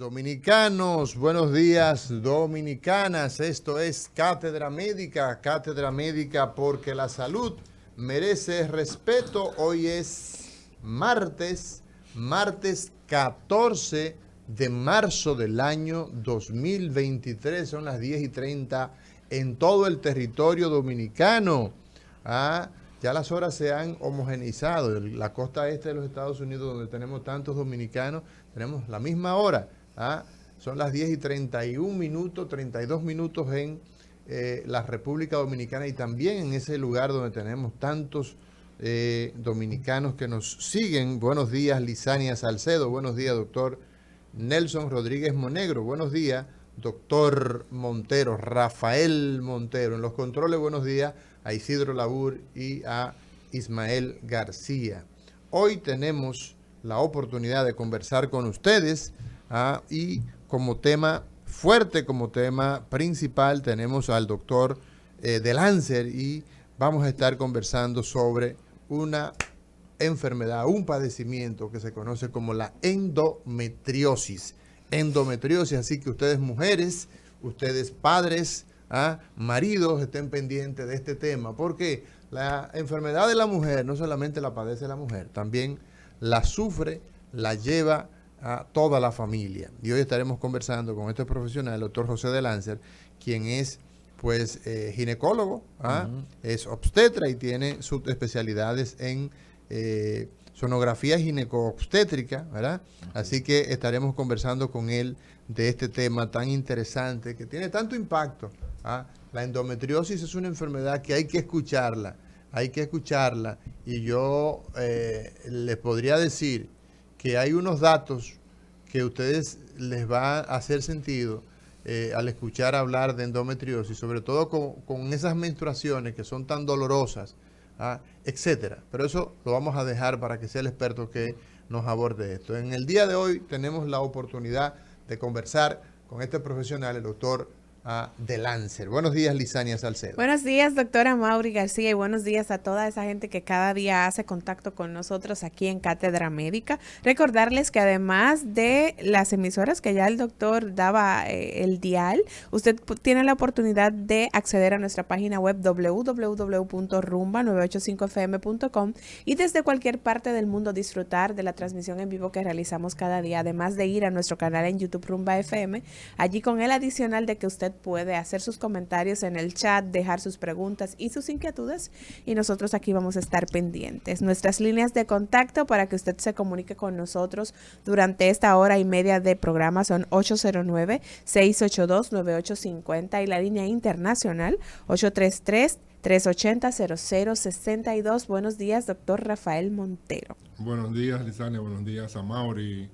Dominicanos, buenos días, dominicanas. Esto es Cátedra Médica porque la salud merece respeto. Hoy es martes 14 de marzo del año 2023. Son las 10:30 en todo el territorio dominicano. Ya las horas se han homogeneizado. La costa este de los Estados Unidos, donde tenemos tantos dominicanos, tenemos la misma hora. Son las 10:31 minutos, 32 minutos en la República Dominicana y también en ese lugar donde tenemos tantos dominicanos que nos siguen. Buenos días, Lisania Salcedo. Buenos días, doctor Nelson Rodríguez Monegro. Buenos días, doctor Montero, Rafael Montero. En los controles, buenos días a Isidro Labur y a Ismael García. Hoy tenemos la oportunidad de conversar con ustedes y como tema fuerte, como tema principal, tenemos al doctor de Lancer y vamos a estar conversando sobre una enfermedad, un padecimiento que se conoce como la endometriosis. Endometriosis, así que ustedes mujeres, ustedes padres, maridos, estén pendientes de este tema, porque la enfermedad de la mujer no solamente la padece la mujer, también la sufre, la lleva a toda la familia. Y hoy estaremos conversando con este profesional, el doctor José de Lancer, quien es pues ginecólogo, es obstetra y tiene sus especialidades en sonografía gineco-obstétrica, ¿verdad? Así que estaremos conversando con él de este tema tan interesante que tiene tanto impacto. La endometriosis es una enfermedad que hay que escucharla y yo les podría decir que hay unos datos que a ustedes les va a hacer sentido al escuchar hablar de endometriosis, sobre todo con esas menstruaciones que son tan dolorosas, etcétera. Pero eso lo vamos a dejar para que sea el experto que nos aborde esto. En el día de hoy tenemos la oportunidad de conversar con este profesional, el doctor de Lancer. Buenos días, Lisania Salcedo. Buenos días, doctora Mauri García, y buenos días a toda esa gente que cada día hace contacto con nosotros aquí en Cátedra Médica. Recordarles que además de las emisoras que ya el doctor daba el dial, usted tiene la oportunidad de acceder a nuestra página web www.rumba985fm.com y desde cualquier parte del mundo disfrutar de la transmisión en vivo que realizamos cada día, además de ir a nuestro canal en YouTube Rumba FM, allí con el adicional de que usted puede hacer sus comentarios en el chat, dejar sus preguntas y sus inquietudes y nosotros aquí vamos a estar pendientes. Nuestras líneas de contacto para que usted se comunique con nosotros durante esta hora y media de programa son 809-682-9850 y la línea internacional 833-380-0062. Buenos días, doctor Rafael Montero. Buenos días, Lisania. Buenos días a Mauri,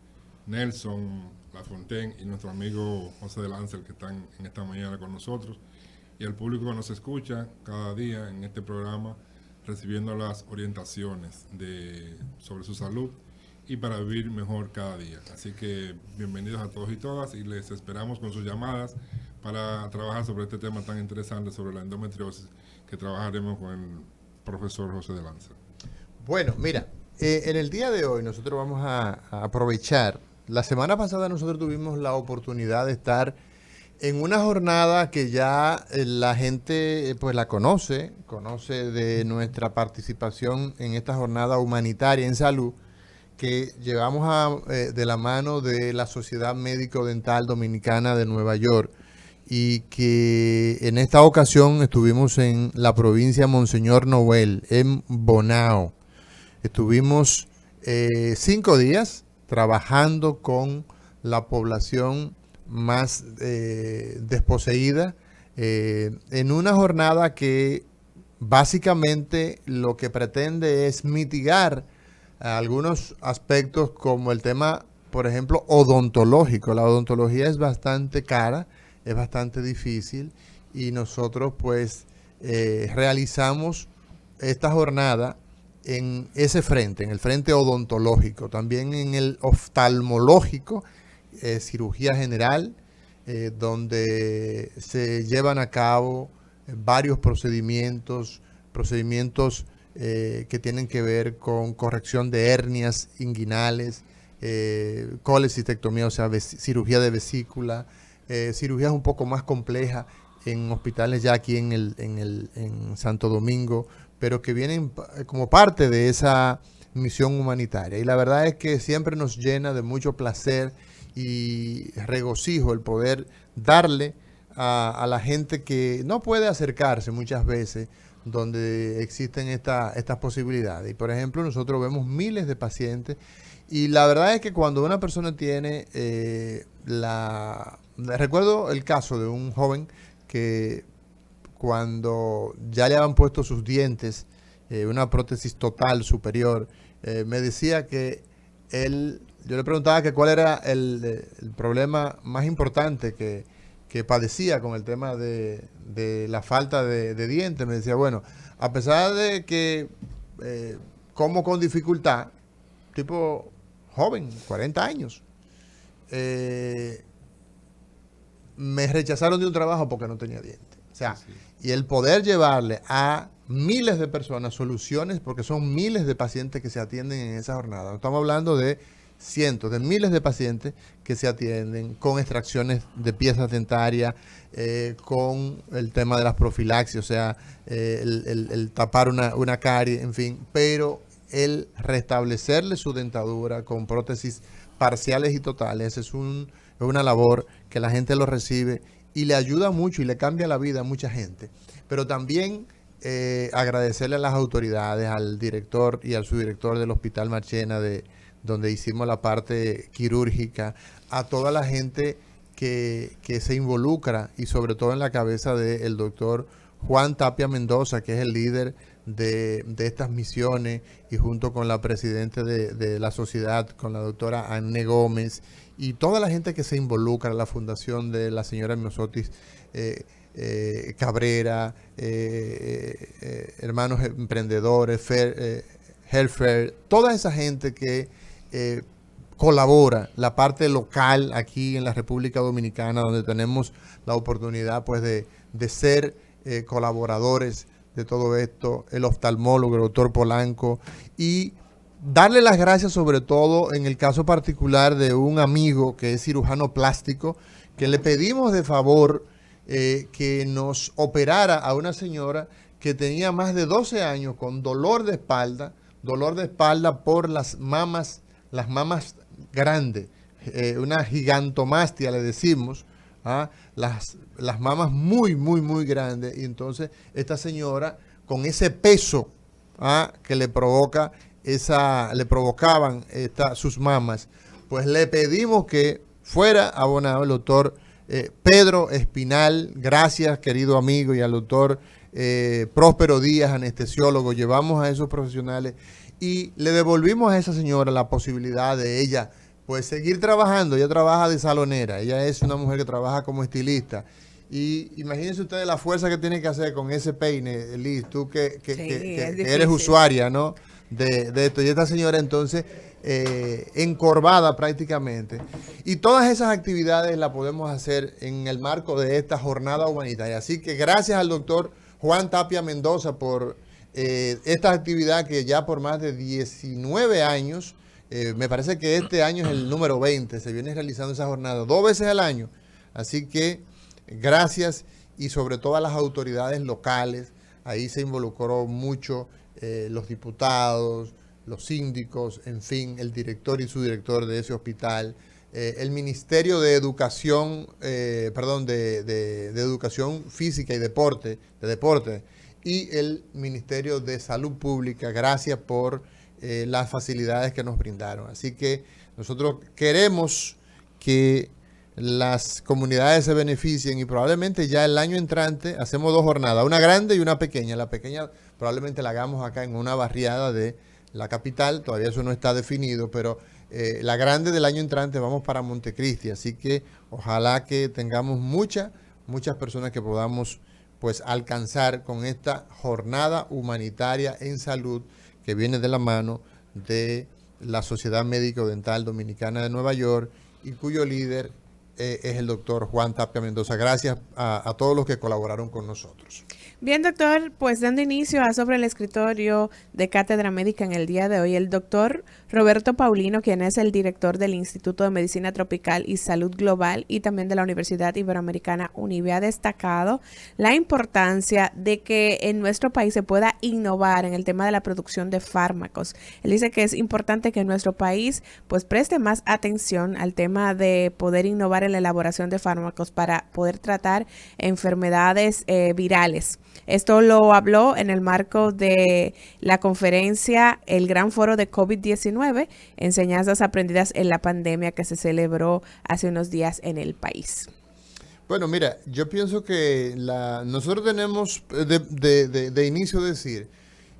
Nelson, La Fontaine y nuestro amigo José de Lancer, que están en esta mañana con nosotros, y al público que nos escucha cada día en este programa, recibiendo las orientaciones sobre su salud y para vivir mejor cada día. Así que bienvenidos a todos y todas y les esperamos con sus llamadas para trabajar sobre este tema tan interesante sobre la endometriosis, que trabajaremos con el profesor José de Lancer. Bueno, mira, en el día de hoy nosotros vamos a aprovechar. La semana pasada nosotros tuvimos la oportunidad de estar en una jornada que ya la gente pues la conoce de nuestra participación en esta jornada humanitaria en salud que llevamos de la mano de la Sociedad Médico-Dental Dominicana de Nueva York y que en esta ocasión estuvimos en la provincia Monseñor Noel, en Bonao. Estuvimos 5 días trabajando con la población más desposeída en una jornada que básicamente lo que pretende es mitigar algunos aspectos como el tema, por ejemplo, odontológico. La odontología es bastante cara, es bastante difícil y nosotros pues realizamos esta jornada en ese frente, en el frente odontológico, también en el oftalmológico, cirugía general, donde se llevan a cabo varios procedimientos que tienen que ver con corrección de hernias inguinales, colecistectomía, o sea, cirugía de vesícula, cirugías un poco más complejas en hospitales ya aquí en Santo Domingo, pero que vienen como parte de esa misión humanitaria. Y la verdad es que siempre nos llena de mucho placer y regocijo el poder darle a la gente que no puede acercarse muchas veces donde existen estas posibilidades. Y por ejemplo, nosotros vemos miles de pacientes y la verdad es que cuando una persona tiene recuerdo el caso de un joven que cuando ya le habían puesto sus dientes, una prótesis total superior, me decía que yo le preguntaba que cuál era el problema más importante que padecía con el tema de la falta de dientes. Me decía, bueno, a pesar de que como con dificultad, tipo joven, 40 años, me rechazaron de un trabajo porque no tenía dientes. O sea, sí. Y el poder llevarle a miles de personas soluciones, porque son miles de pacientes que se atienden en esa jornada. Estamos hablando de cientos, de miles de pacientes que se atienden con extracciones de piezas dentarias, con el tema de las profilaxis, o sea, el tapar una carie, en fin, pero el restablecerle su dentadura con prótesis parciales y totales es una labor que la gente lo recibe y le ayuda mucho y le cambia la vida a mucha gente. Pero también agradecerle a las autoridades, al director y al subdirector del Hospital Marchena, donde hicimos la parte quirúrgica, a toda la gente que se involucra y sobre todo en la cabeza del doctor Juan Tapia Mendoza, que es el líder de estas misiones, y junto con la presidenta de la sociedad, con la doctora Anne Gómez, y toda la gente que se involucra, la fundación de la señora Miosotis Cabrera, hermanos emprendedores, Healthfare, toda esa gente que colabora, la parte local aquí en la República Dominicana, donde tenemos la oportunidad pues de ser colaboradores de todo esto, el oftalmólogo, el doctor Polanco, y darle las gracias sobre todo en el caso particular de un amigo que es cirujano plástico, que le pedimos de favor que nos operara a una señora que tenía más de 12 años con dolor de espalda por las mamas grandes, una gigantomastia le decimos, las mamas muy, muy, muy grandes, y entonces esta señora con ese peso que le provocaban sus mamas, pues le pedimos que fuera abonado el doctor Pedro Espinal, gracias querido amigo, y al doctor Próspero Díaz, anestesiólogo. Llevamos a esos profesionales y le devolvimos a esa señora la posibilidad de ella pues seguir trabajando. Ella trabaja de salonera, ella es una mujer que trabaja como estilista. Y imagínense ustedes la fuerza que tiene que hacer con ese peine, Liz, tú que eres usuaria, ¿no?, de esto. Y esta señora entonces encorvada prácticamente. Y todas esas actividades las podemos hacer en el marco de esta jornada humanitaria. Así que gracias al doctor Juan Tapia Mendoza por esta actividad que ya por más de 19 años, me parece que este año es el número 20, se viene realizando esa jornada 2 veces al año. Así que gracias, y sobre todo a las autoridades locales. Ahí se involucró mucho los diputados, los síndicos, en fin, el director y subdirector de ese hospital, el Ministerio de Educación, de Educación Física y Deporte, y el Ministerio de Salud Pública. Gracias por las facilidades que nos brindaron. Así que nosotros queremos que las comunidades se beneficien, y probablemente ya el año entrante hacemos 2 jornadas, una grande y una pequeña. La pequeña probablemente la hagamos acá en una barriada de la capital, todavía eso no está definido, pero la grande del año entrante vamos para Montecristi. Así que ojalá que tengamos muchas personas que podamos pues alcanzar con esta jornada humanitaria en salud que viene de la mano de la Sociedad Médico Dental Dominicana de Nueva York, y cuyo líder es el doctor Juan Tapia Mendoza. Gracias a todos los que colaboraron con nosotros. Bien, doctor, pues dando inicio a Sobre el Escritorio de Cátedra Médica en el día de hoy, el doctor Roberto Paulino, quien es el director del Instituto de Medicina Tropical y Salud Global y también de la Universidad Iberoamericana UNIBE, ha destacado la importancia de que en nuestro país se pueda innovar en el tema de la producción de fármacos. Él dice que es importante que nuestro país pues preste más atención al tema de poder innovar en la elaboración de fármacos para poder tratar enfermedades virales. Esto lo habló en el marco de la conferencia El Gran Foro de COVID-19, Enseñanzas Aprendidas en la Pandemia, que se celebró hace unos días en el país. Bueno, mira, yo pienso que nosotros tenemos de inicio decir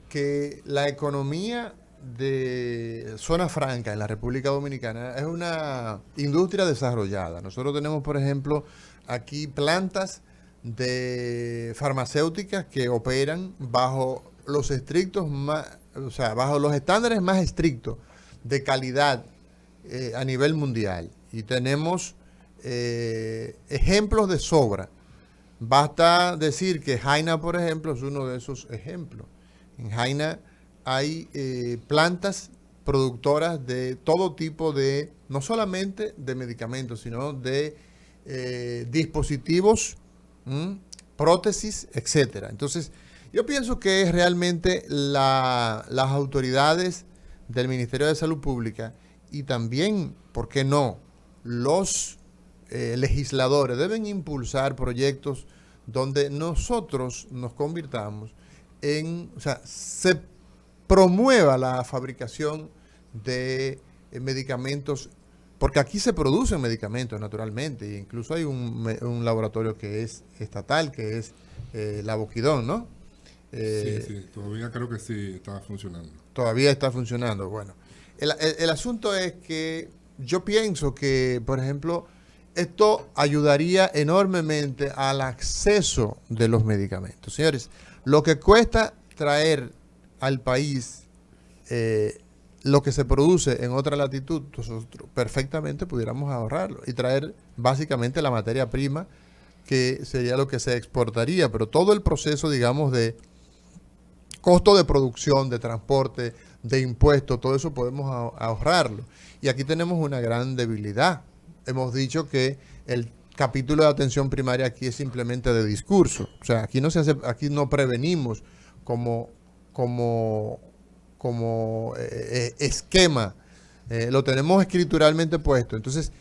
que la economía de zona franca en la República Dominicana es una industria desarrollada. Nosotros tenemos, por ejemplo, aquí plantas de farmacéuticas que operan bajo los estrictos bajo los estándares más estrictos de calidad a nivel mundial. Y tenemos ejemplos de sobra. Basta decir que Jaina, por ejemplo, es uno de esos ejemplos. En Jaina hay plantas productoras de todo tipo de, no solamente de medicamentos, sino de dispositivos, prótesis, etcétera. Entonces, yo pienso que es realmente las autoridades del Ministerio de Salud Pública y también, ¿por qué no?, los legisladores deben impulsar proyectos donde nosotros nos convirtamos se promueva la fabricación de medicamentos, porque aquí se producen medicamentos naturalmente, e incluso hay un laboratorio que es estatal, que es la Boquidón, ¿no? Sí, todavía creo que sí está funcionando. Todavía está funcionando. Bueno, el asunto es que yo pienso que, por ejemplo, esto ayudaría enormemente al acceso de los medicamentos. Señores, lo que cuesta traer al país lo que se produce en otra latitud, nosotros perfectamente pudiéramos ahorrarlo y traer básicamente la materia prima, que sería lo que se exportaría, pero todo el proceso, digamos, de costo de producción, de transporte, de impuestos, todo eso podemos ahorrarlo. Y aquí tenemos una gran debilidad. Hemos dicho que el capítulo de atención primaria aquí es simplemente de discurso. O sea, aquí no prevenimos como esquema. Lo tenemos escrituralmente puesto. Entonces,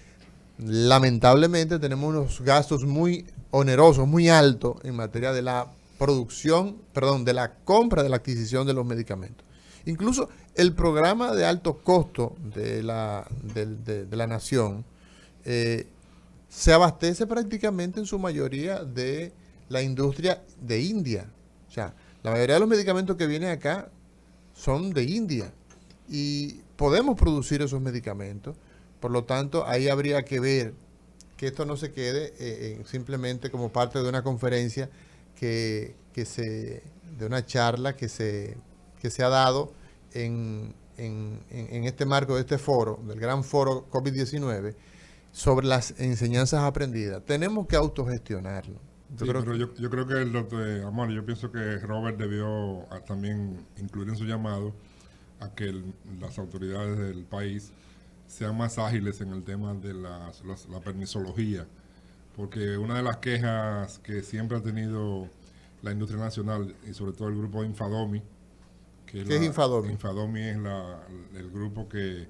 lamentablemente tenemos unos gastos muy onerosos, muy altos en materia de la de la compra, de la adquisición de los medicamentos. Incluso el programa de alto costo de la nación se abastece prácticamente en su mayoría de la industria de India. O sea, la mayoría de los medicamentos que vienen acá son de India y podemos producir esos medicamentos. Por lo tanto, ahí habría que ver que esto no se quede simplemente como parte de una conferencia de una charla que se ha dado en este marco de este foro, del gran foro COVID-19, sobre las enseñanzas aprendidas. Tenemos que autogestionarlo. Yo creo que el doctor Amor, yo pienso que Robert debió también incluir en su llamado a que las autoridades del país sean más ágiles en el tema de la permisología, porque una de las quejas que siempre ha tenido la industria nacional y sobre todo el grupo Infadomi, ¿Qué es Infadomi? Infadomi es el grupo en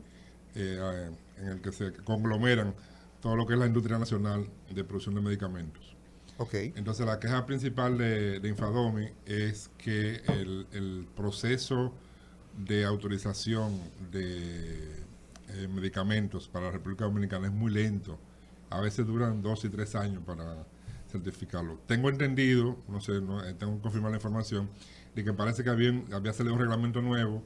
el que se conglomeran todo lo que es la industria nacional de producción de medicamentos. Okay. Entonces la queja principal de Infadomi es que el proceso de autorización de medicamentos para la República Dominicana es muy lento. A veces duran 2 y 3 años para certificarlo. Tengo entendido, no sé, tengo que confirmar la información, de que parece que había salido un reglamento nuevo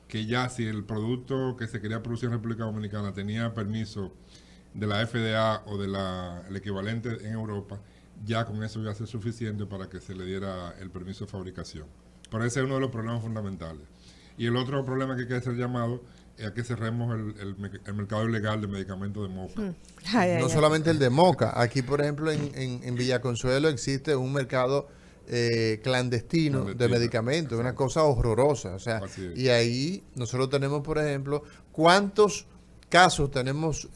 que ya si el producto que se quería producir en República Dominicana tenía permiso de la FDA o el equivalente en Europa, ya con eso iba a ser suficiente para que se le diera el permiso de fabricación. Pero ese es uno de los problemas fundamentales. Y el otro problema que hay que hacer llamado a que cerremos el mercado ilegal de medicamentos de Moca. No solamente el de Moca. Aquí, por ejemplo, en Villaconsuelo existe un mercado clandestino de medicamentos, una cosa horrorosa. O sea, y ahí nosotros tenemos, por ejemplo, ¿cuántos casos tenemos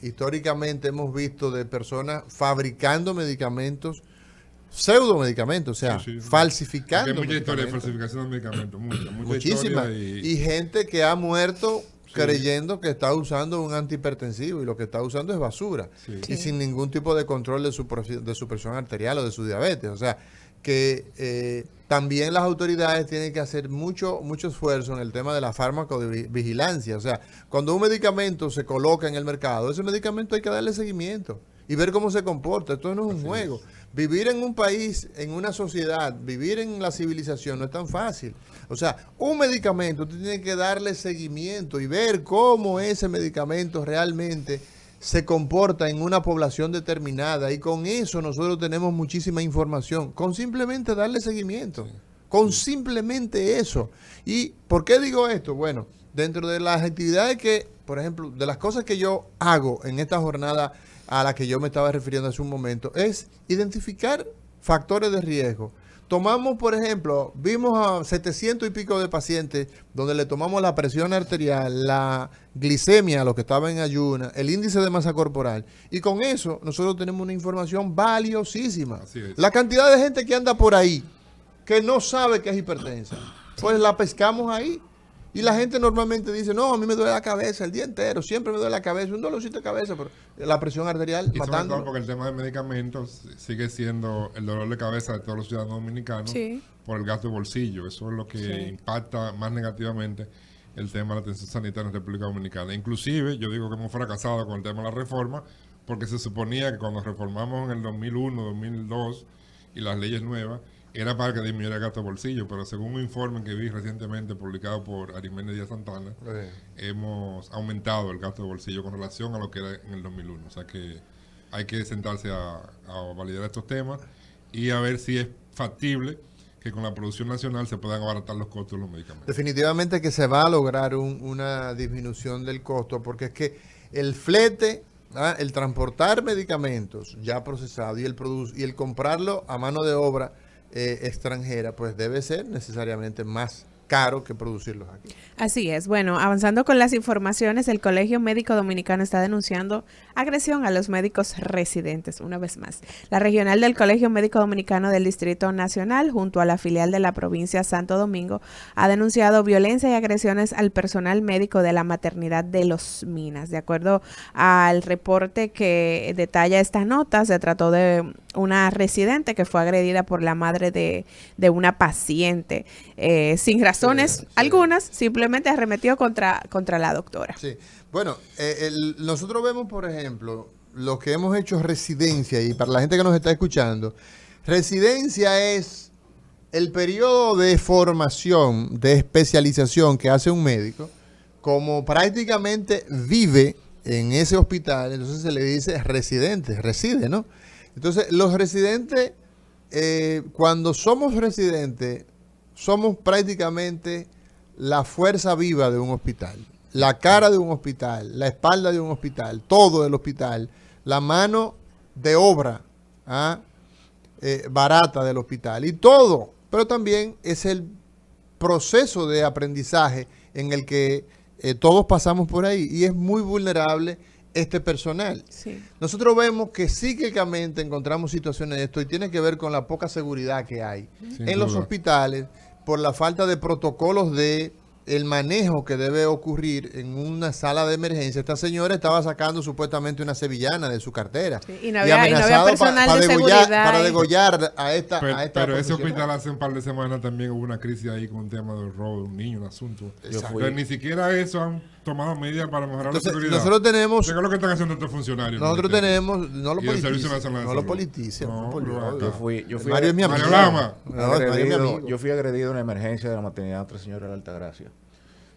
históricamente hemos visto de personas fabricando medicamentos, pseudomedicamentos, o sea, falsificando? Hay mucha historia de falsificación de medicamentos, muchísima. Y gente que ha muerto creyendo que está usando un antihipertensivo y lo que está usando es basura y sin ningún tipo de control de su presión arterial o de su diabetes. O sea, que también las autoridades tienen que hacer mucho esfuerzo en el tema de la farmacovigilancia. O sea, cuando un medicamento se coloca en el mercado, ese medicamento hay que darle seguimiento y ver cómo se comporta. Esto no es un juego. Vivir en un país, en una sociedad, vivir en la civilización no es tan fácil. O sea, un medicamento tú tienes que darle seguimiento y ver cómo ese medicamento realmente se comporta en una población determinada, y con eso nosotros tenemos muchísima información, con simplemente darle seguimiento, con simplemente eso. ¿Y por qué digo esto? Bueno, dentro de las actividades que, por ejemplo, de las cosas que yo hago en esta jornada a la que yo me estaba refiriendo hace un momento, es identificar factores de riesgo. Tomamos, por ejemplo, vimos a 700 y pico de pacientes donde le tomamos la presión arterial, la glicemia a los que estaban en ayuna, el índice de masa corporal, y con eso nosotros tenemos una información valiosísima. La cantidad de gente que anda por ahí que no sabe que es hipertensa, pues la pescamos ahí. Y la gente normalmente dice, no, a mí me duele la cabeza el día entero, siempre me duele la cabeza, un dolorcito de cabeza, pero la presión arterial y matando. Sobre todo porque el tema de medicamentos sigue siendo el dolor de cabeza de todos los ciudadanos dominicanos por el gasto de bolsillo. Eso es lo que impacta más negativamente el tema de la atención sanitaria en República Dominicana. Inclusive, yo digo que hemos fracasado con el tema de la reforma, porque se suponía que cuando reformamos en el 2001, 2002 y las leyes nuevas, era para que disminuyera el gasto de bolsillo, pero según un informe que vi recientemente publicado por Ariménez Díaz Santana, hemos aumentado el gasto de bolsillo con relación a lo que era en el 2001. O sea que hay que sentarse a validar estos temas y a ver si es factible que con la producción nacional se puedan abaratar los costos de los medicamentos. Definitivamente que se va a lograr una disminución del costo, porque es que el flete, el transportar medicamentos ya procesados y el comprarlo a mano de obra extranjera, pues debe ser necesariamente más caro que producirlos aquí. Así es. Bueno, avanzando con las informaciones, el Colegio Médico Dominicano está denunciando agresión a los médicos residentes, una vez más. La regional del Colegio Médico Dominicano del Distrito Nacional, junto a la filial de la provincia Santo Domingo, ha denunciado violencia y agresiones al personal médico de la maternidad de Los Minas. De acuerdo al reporte que detalla esta nota, se trató de una residente que fue agredida por la madre de una paciente sin razones algunas, simplemente arremetió contra la doctora. Sí, bueno, nosotros vemos, por ejemplo, los que hemos hecho residencia, y para la gente que nos está escuchando, residencia es el periodo de formación, de especialización que hace un médico, como prácticamente vive en ese hospital, entonces se le dice residente, reside, ¿no? Entonces, los residentes, cuando somos residentes, somos prácticamente la fuerza viva de un hospital, la cara de un hospital, la espalda de un hospital, todo del hospital, la mano de obra barata del hospital y todo, pero también es el proceso de aprendizaje en el que todos pasamos por ahí y es muy vulnerable este personal. Sí. Nosotros vemos que cíclicamente encontramos situaciones de esto y tiene que ver con la poca seguridad que hay en los hospitales por la falta de protocolos de el manejo que debe ocurrir en una sala de emergencia. Esta señora estaba sacando supuestamente una sevillana de su cartera. Sí, y no había personal de seguridad. Para degollar a esta Pero ese hospital hace un par de semanas también hubo una crisis ahí con un tema del robo de un niño, un asunto. Pero ni siquiera eso han tomado medidas para mejorar la seguridad. Nosotros tenemos... ¿Qué es lo que están haciendo estos funcionarios? Nosotros tenemos... No lo politicen. Mario es mi amigo. Yo fui agredido en la emergencia de la maternidad de Nuestra Señora de la Altagracia.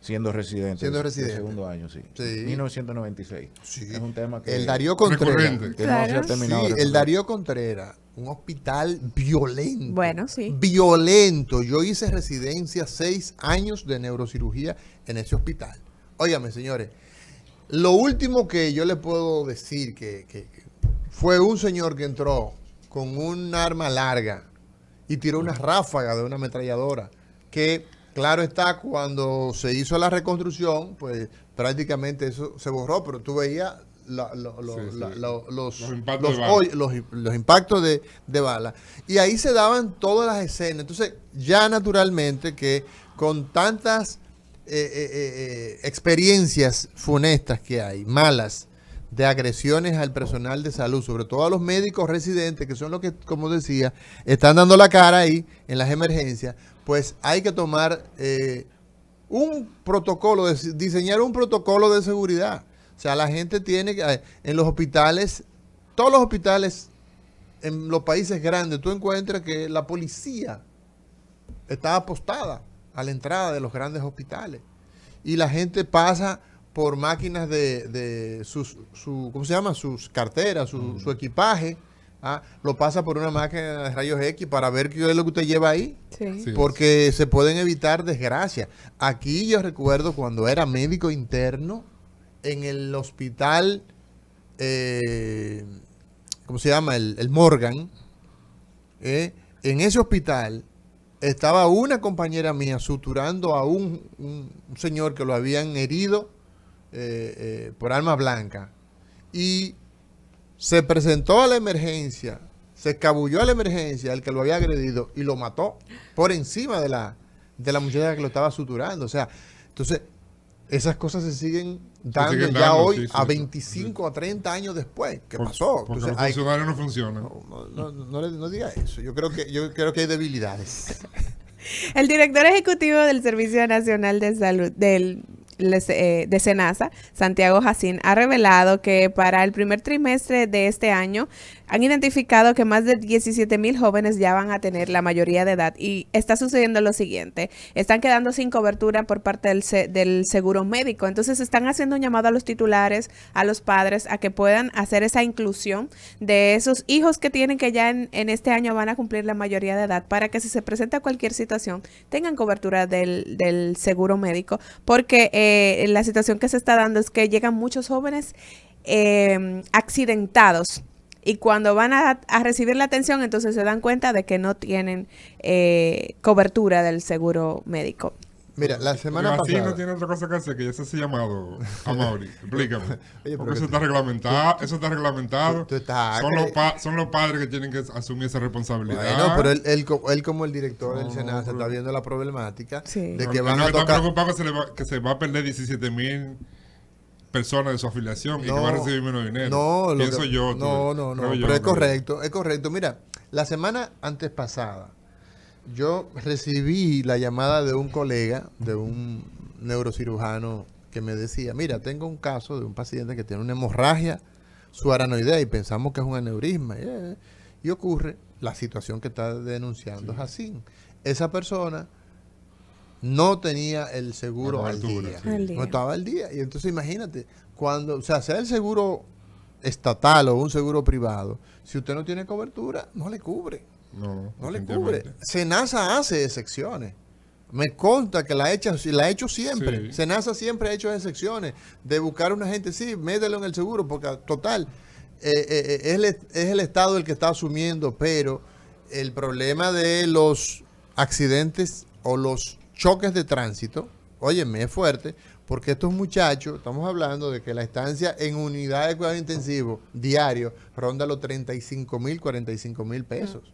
siendo residente. Siendo de residente. segundo año, sí. Sí. 1996. Sí. Es un tema que, El Darío Contreras. Recurrente. que no se ha terminado Sí, de el resolver. Darío Contreras, un hospital violento. Bueno, sí. Violento. Yo hice residencia 6 años de neurocirugía en ese hospital. Óigame, señores, lo último que yo le puedo decir que fue un señor que entró con un arma larga y tiró una ráfaga de una ametralladora que, claro está, cuando se hizo la reconstrucción, pues prácticamente eso se borró, pero tú veías los impactos de bala. Y ahí se daban todas las escenas. Entonces, ya naturalmente que con tantas experiencias funestas que hay, malas, de agresiones al personal de salud, sobre todo a los médicos residentes, que son los que, como decía, están dando la cara ahí en las emergencias, pues hay que tomar un protocolo, diseñar un protocolo de seguridad. O sea, la gente tiene que, en los hospitales, todos los hospitales en los países grandes, tú encuentras que la policía está apostada a la entrada de los grandes hospitales. Y la gente pasa por máquinas de ¿cómo se llama? Sus carteras, su equipaje, lo pasa por una máquina de rayos X para ver qué es lo que usted lleva ahí, Sí. porque se pueden evitar desgracias. Aquí yo recuerdo cuando era médico interno en el hospital, ¿cómo se llama? El Morgan, en ese hospital estaba una compañera mía suturando a un señor que lo habían herido por arma blanca, y se presentó a la emergencia, se escabulló a la emergencia el que lo había agredido y lo mató por encima de la muchacha que lo estaba suturando. O sea, entonces esas cosas se siguen dando ya hoy, a 25 a 30 años después. ¿Qué pasó? Porque Entonces, los funcionarios no funcionan. no diga eso. Yo creo que hay debilidades. El director ejecutivo del Servicio Nacional de Salud de SENASA, Santiago Jacín, ha revelado que para el primer trimestre de este año han identificado que más de 17,000 jóvenes ya van a tener la mayoría de edad, y está sucediendo lo siguiente: están quedando sin cobertura por parte del seguro médico. Entonces están haciendo un llamado a los titulares, a los padres, a que puedan hacer esa inclusión de esos hijos que tienen, que ya en este año van a cumplir la mayoría de edad, para que si se presenta cualquier situación tengan cobertura del seguro médico, porque la situación que se está dando es que llegan muchos jóvenes accidentados, y cuando van a recibir la atención, entonces se dan cuenta de que no tienen cobertura del seguro médico. Mira, la semana Así pasada... no tiene otra cosa que hacer que ya ese llamado a Mauri. Explícame. Oye, porque eso está reglamentado. Eso está reglamentado. Tú estás... Son los padres que tienen que asumir esa responsabilidad. Bueno, pero él como el director del SENASA está viendo la problemática de que van a tocar... Está preocupado que se va a perder 17,000 personas de su afiliación y que va a recibir menos dinero. No, No, pero es correcto. Mira, la semana antes pasada, yo recibí la llamada de un colega, de un neurocirujano, que me decía: mira, tengo un caso de un paciente que tiene una hemorragia subaranoidea y pensamos que es un aneurisma. Y ocurre la situación que está denunciando Jacín. Esa persona no tenía el seguro al día. No estaba al día. Y entonces imagínate, cuando, o sea el seguro estatal o un seguro privado, si usted no tiene cobertura, no le cubre. No le cubre. SENASA hace excepciones. Me consta que la ha hecho siempre. Sí. SENASA siempre ha hecho excepciones de buscar a una gente, sí, mételo en el seguro, porque total, es el Estado el que está asumiendo, pero el problema de los accidentes o los choques de tránsito, óyeme, es fuerte, porque estos muchachos, estamos hablando de que la estancia en unidad de cuidado intensivo diario ronda los 35,000, 45,000 pesos.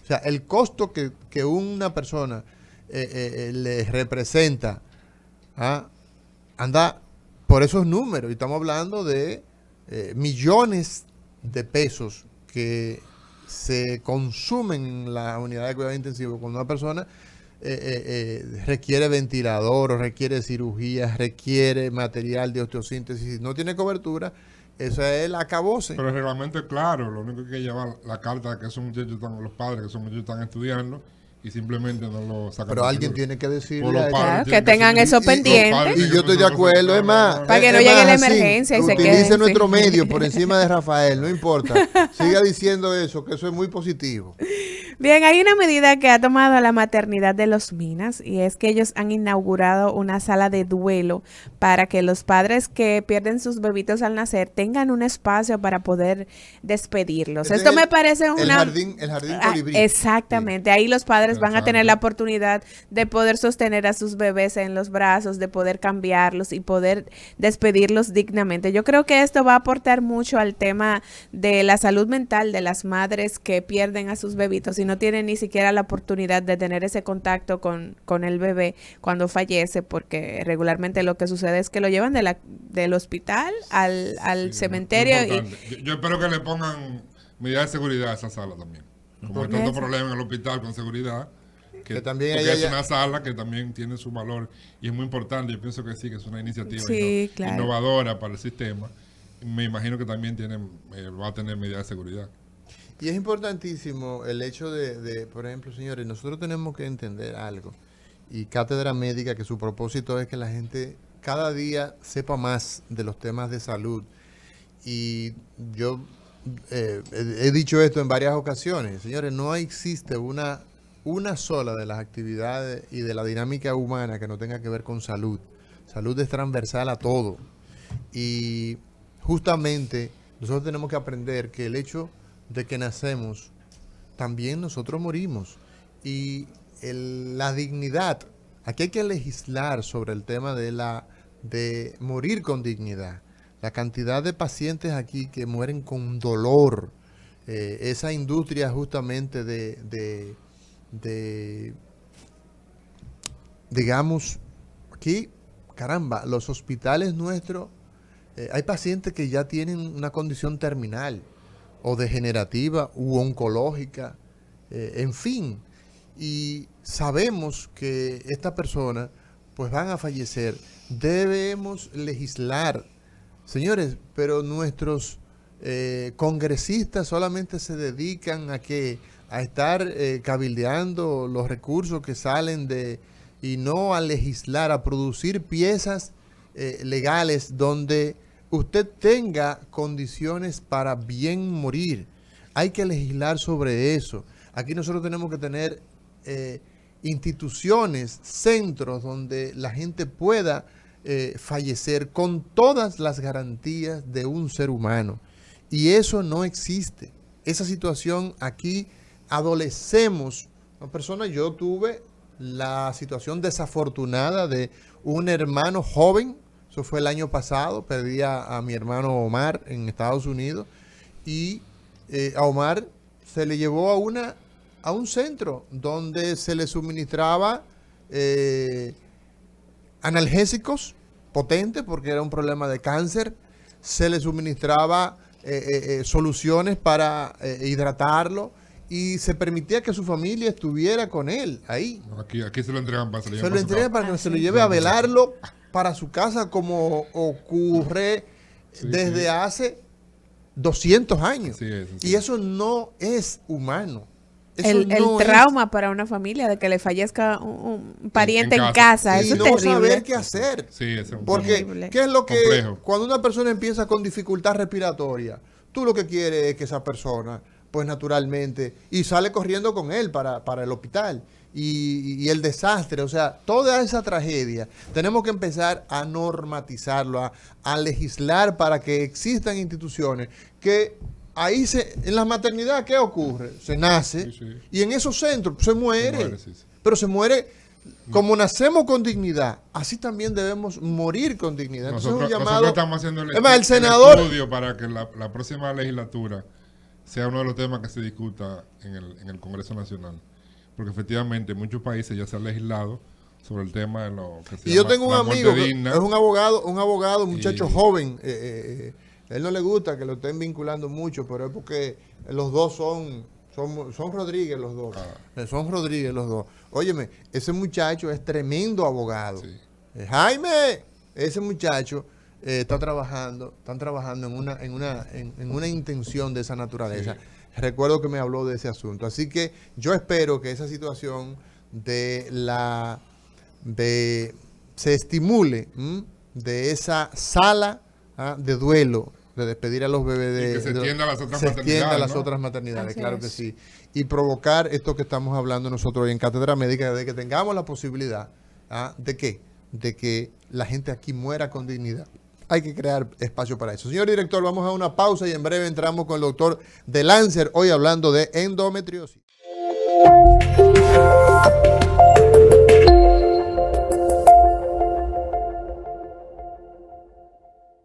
O sea, el costo que una persona le representa anda por esos números. Y estamos hablando de millones de pesos que se consumen en la unidad de cuidado intensivo cuando una persona requiere ventilador, o requiere cirugía, requiere material de osteosíntesis. Si no tiene cobertura, eso es el acabose. Pero el reglamento es claro. Lo único que lleva la carta que esos muchachos los padres que esos muchachos están estudiando, y simplemente no lo sacan. Pero de alguien seguro. tiene que Por decirle los a padres Claro, tienen que tengan asumir- eso los pendiente. padres Y tienen yo que estoy de asumir acuerdo, es más. Para que no es llegue más, la así, emergencia y se utilice quede, nuestro sí. medio por encima de Rafael, no importa. Siga diciendo eso, que eso es muy positivo. Bien, hay una medida que ha tomado la maternidad de los Minas y es que ellos han inaugurado una sala de duelo para que los padres que pierden sus bebitos al nacer tengan un espacio para poder despedirlos. Ese Esto es me parece una... el jardín Ah, colibrí. exactamente, ahí los padres van a tener Interesante. la oportunidad de poder sostener a sus bebés en los brazos, de poder cambiarlos y poder despedirlos dignamente. Yo creo que esto va a aportar mucho al tema de la salud mental de las madres que pierden a sus bebitos y no tienen ni siquiera la oportunidad de tener ese contacto con el bebé cuando fallece, porque regularmente lo que sucede es que lo llevan del hospital al Sí, cementerio muy y importante. Yo espero que le pongan medidas de seguridad a esa sala también. Como hay tantos Eso. problemas en el hospital con seguridad, Que también porque ahí es haya- una sala que también tiene su valor y es muy importante. Yo pienso que sí, que es una iniciativa Sí, claro. innovadora para el sistema. Me imagino que también va a tener medidas de seguridad. Y es importantísimo el hecho por ejemplo, señores, nosotros tenemos que entender algo. Y Cátedra Médica, que su propósito es que la gente cada día sepa más de los temas de salud. Y yo he dicho esto en varias ocasiones. Señores, no existe una sola de las actividades y de la dinámica humana que no tenga que ver con salud. Salud es transversal a todo. Y justamente nosotros tenemos que aprender que el hecho de que nacemos, también nosotros morimos. Y la dignidad, aquí hay que legislar sobre el tema de morir con dignidad. La cantidad de pacientes aquí que mueren con dolor, esa industria justamente digamos, aquí, caramba, los hospitales nuestros, hay pacientes que ya tienen una condición terminal o degenerativa u oncológica, en fin, y sabemos que estas personas pues van a fallecer. Debemos legislar, señores, pero nuestros congresistas solamente se dedican a estar cabildeando los recursos que salen y no a legislar, a producir piezas legales donde usted tenga condiciones para bien morir. Hay que legislar sobre eso. Aquí nosotros tenemos que tener instituciones, centros donde la gente pueda fallecer con todas las garantías de un ser humano. Y eso no existe. Esa situación aquí adolecemos. Una persona, yo tuve la situación desafortunada de un hermano joven. Eso fue el año pasado, perdí a mi hermano Omar en Estados Unidos y a Omar se le llevó a un centro donde se le suministraba analgésicos potentes porque era un problema de cáncer, se le suministraba soluciones para hidratarlo y se permitía que su familia estuviera con él ahí. No, aquí se lo entregan para Se lo entrega para que se lo lleve a velarlo para su casa, como ocurre desde hace 200 años. Así es. Y eso no es humano. Eso El no trauma para una familia de que le fallezca un pariente en casa, es, y eso no es terrible. saber qué hacer. Sí, ese es un Porque, Terrible. ¿qué es lo que complejo. cuando una persona empieza con dificultad respiratoria, tú lo que quieres es que esa persona, pues naturalmente, y sale corriendo con él para el hospital? Y el desastre, o sea, toda esa tragedia, tenemos que empezar a normatizarlo, a legislar para que existan instituciones que ahí en la maternidad, ¿qué ocurre? Se nace y en esos centros se muere, sí. pero se muere como nacemos con dignidad, así también debemos morir con dignidad. Entonces, Nosotros, un llamado, nosotros estamos haciendo es más, el senador, estudio para que la próxima legislatura sea uno de los temas que se discuta en el Congreso Nacional. Porque efectivamente en muchos países ya se ha legislado sobre el tema de lo que se y yo llama tengo un la amigo muerte que digna. es un abogado, un muchacho Y- joven. A él no le gusta que lo estén vinculando mucho, pero es porque los dos son Rodríguez los dos. Son Rodríguez los dos. Óyeme, ese muchacho es tremendo abogado. Sí. Jaime, ese muchacho están trabajando en una intención de esa naturaleza. Sí. recuerdo que me habló de ese asunto. Así que yo espero que esa situación se estimule de esa sala de duelo, de despedir a los bebés, Y que se extienda a las otras se extienda a maternidades, las ¿no? otras maternidades, Así claro es. que sí. Y provocar esto que estamos hablando nosotros hoy en Cátedra Médica, de que tengamos la posibilidad ¿de qué? De que la gente aquí muera con dignidad. Hay que crear espacio para eso. Señor director, vamos a una pausa y en breve entramos con el doctor de Lancer, hoy hablando de endometriosis.